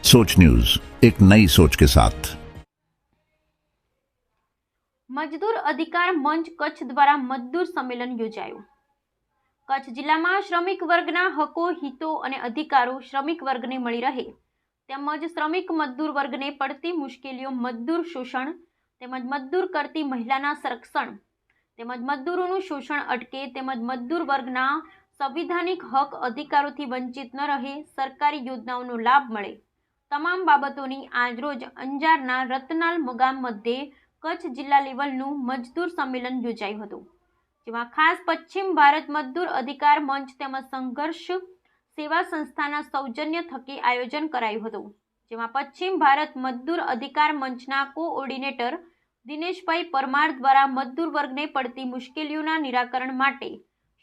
सोच न्यूज, एक नई सोच के साथ। मजदूर अधिकार मंच कच्छ द्वारा मजदूर सम्मेलन योजाયું। कच्छ जिल्लाમાં શ્રમિક વર્ગના હકો, હિતો અને અધિકારો શ્રમિક વર્ગને મળી રહે તેમજ શ્રમિક મજદૂર વર્ગને પડતી મુશ્કેલીઓ, મજદૂર શોષણ તેમજ મજદૂર કરતી મહિલાના સંરક્ષણ તેમજ મજદૂરોનું શોષણ અટકે તેમજ મજદૂર વર્ગના સંવિધાનિક હક અધિકારોથી વંચિત ન રહે, સરકારી યોજનાઓનો લાભ મળે, તમામ બાબતોની આજરોજ અંજારના રતનાલ ગામ મધ્યે કચ્છ જિલ્લા લેવલનું મજદૂર સંમેલન યોજાયું હતું, જેમાં ખાસ પશ્ચિમ ભારત મજદૂર અધિકાર મંચ તેમજ સંઘર્ષ સેવા સંસ્થાના સૌજન્ય થકી આયોજન કરાયું હતું, જેમાં પશ્ચિમ ભારત મજદૂર અધિકાર મંચના કોઓર્ડિનેટર દિનેશભાઈ પરમાર દ્વારા મજદૂર વર્ગને પડતી મુશ્કેલીઓના નિરાકરણ માટે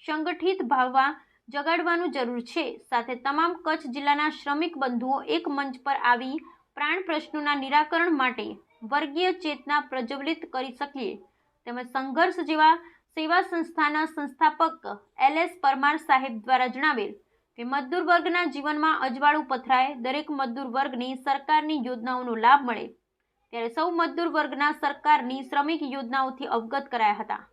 સંગઠિત ભાવવા જગાડવાનું જરૂર છે, સાથે તમામ કચ્છ જિલ્લાના શ્રમિક બંધુઓ એક મંચ પર આવી પ્રાણ પ્રશ્નોના નિરાકરણ માટે વર્ગીય ચેતના પ્રજ્વલિત કરી શકીએ તેમજ સંઘર્ષ જેવા સેવા સંસ્થાના સંસ્થાપક LS પરમાર સાહેબ દ્વારા જણાવેલ કે મજદૂર વર્ગના જીવનમાં અજવાળું પથરાય, દરેક મજદૂર વર્ગને સરકારની યોજનાઓનો લાભ મળે, ત્યારે સૌ મજદૂર વર્ગના સરકારની શ્રમિક યોજનાઓથી અવગત કરાયા હતા।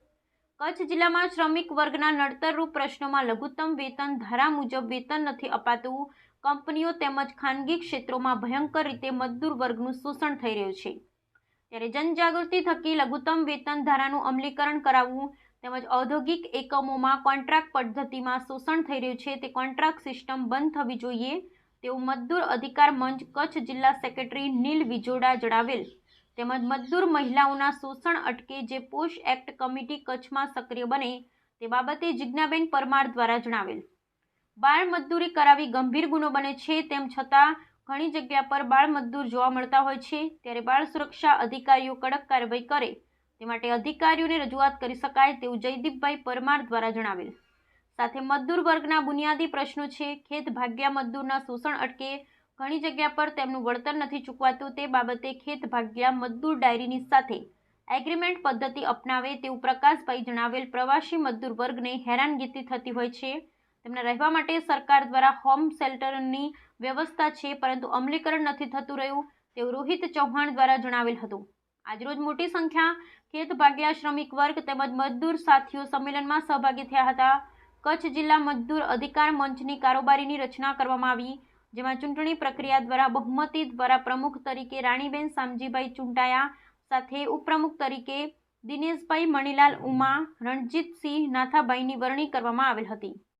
કચ્છ જિલ્લામાં શ્રમિક વર્ગના નડતરરૂપ પ્રશ્નોમાં લઘુત્તમ વેતન ધારા મુજબ વેતન નથી અપાતું, કંપનીઓ તેમજ ખાનગી ક્ષેત્રોમાં ભયંકર રીતે મજદૂર વર્ગનું શોષણ થઈ રહ્યું છે, ત્યારે જનજાગૃતિ થકી લઘુત્તમ વેતન ધારાનું અમલીકરણ કરાવવું તેમજ ઔદ્યોગિક એકમોમાં કોન્ટ્રાક્ટ પદ્ધતિમાં શોષણ થઈ રહ્યું છે તે કોન્ટ્રાક્ટ સિસ્ટમ બંધ થવી જોઈએ તેવું મજદૂર અધિકાર મંચ કચ્છ જિલ્લા સેક્રેટરી નીલ વિજોડા જણાવેલ તેમજ મજદૂર મહિલાઓના શોષણ અટકે જે પોશ એક્ટ કમિટી કચ્છમાં સક્રિય બને તે બાબતે જિજ્ઞાબેન પરમાર દ્વારા જણાવેલ। બાળ મજદૂરી કરાવી ગંભીર ગુનો બને છે, તેમ છતાં ઘણી જગ્યા પર બાળ મજદૂર જોવા મળતા હોય છે, ત્યારે બાળ સુરક્ષા અધિકારીઓ કડક કાર્યવાહી કરે તે માટે અધિકારીઓને રજૂઆત કરી શકાય તેવું જયદીપભાઈ પરમાર દ્વારા જણાવેલ। સાથે મજદૂર વર્ગના બુનિયાદી પ્રશ્નો છે, ખેત ભાગ્યા મજદૂરના શોષણ અટકે, ઘણી જગ્યા પર તેમનું વળતર નથી ચૂકવાતું તે બાબતે ખેત ભાગ્યા મજદૂર ડાયરીની સાથે એગ્રીમેન્ટ પદ્ધતિ અપનાવે તેવું પ્રકાશભાઈ જણાવેલ। પ્રવાસી મજદૂર વર્ગને હેરાનગતિ થતી હોય છે, તેમને રહેવા માટે સરકાર દ્વારા હોમ શેલ્ટરની વ્યવસ્થા છે, પરંતુ અમલીકરણ નથી થતું રહ્યું તેવું રોહિત ચૌહાણ દ્વારા જણાવેલ હતું। આજરોજ મોટી સંખ્યા ખેત ભાગ્યા શ્રમિક વર્ગ તેમજ મજદૂર સાથીઓ સંમેલનમાં સહભાગી થયા હતા। કચ્છ જિલ્લા મજદૂર અધિકાર મંચની કારોબારીની રચના કરવામાં આવી, જેમાં ચૂંટણી પ્રક્રિયા દ્વારા બહુમતી દ્વારા પ્રમુખ તરીકે રાણીબેન શામજીભાઈ ચૂંટાયા, સાથે ઉપપ્રમુખ તરીકે દિનેશભાઈ મણીલાલ ઉમા, રણજીતસિંહ નાથાભાઈની વરણી કરવામાં આવેલ હતી।